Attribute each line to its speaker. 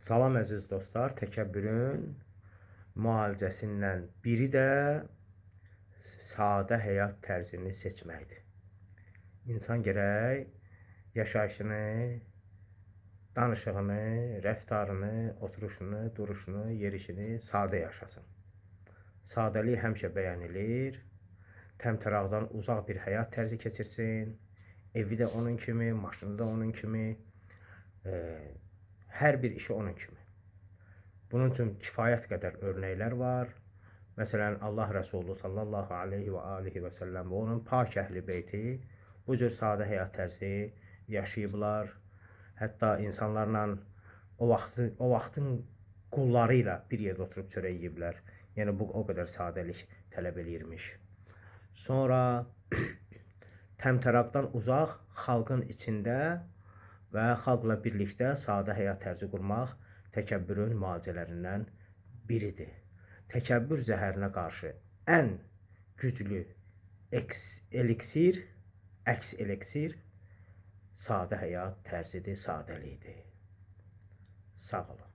Speaker 1: Salam əziz dostlar, təkəbbürün müalicəsindən biri də sadə həyat tərzini seçməkdir. İnsan gərək yaşayışını, danışığını, rəftarını, oturuşunu, duruşunu, yerişini sadə yaşasın. Sadəlik həmişə bəyənilir. Təmtəraqdan uzaq bir həyat tərzi keçirsin. Evi də onun kimi, maşını da onun kimi, hər bir işi onun kimi. Bunun üçün kifayət qədər örnəklər var. Məsələn, Allah Rəsulü sallallahu aleyhi və alihi və səlləm və onun pak əhli beyti bu cür sadə həyat tərzi yaşayıblar. Hətta insanlarla o vaxtın qulları ilə bir yerdə oturub çörək yeyiblər. Yəni bu o qədər sadəlik tələb eləyirmiş. Sonra təmtəraqdan uzaq xalqın içində və xalqla birlikdə sadə həyat tərzi qurmaq təkəbbürün müalicələrindən biridir. Təkəbbür zəhərinə qarşı ən güclü əks eliksir sadə həyat tərzidir, sadəlikdir. Sağ olun.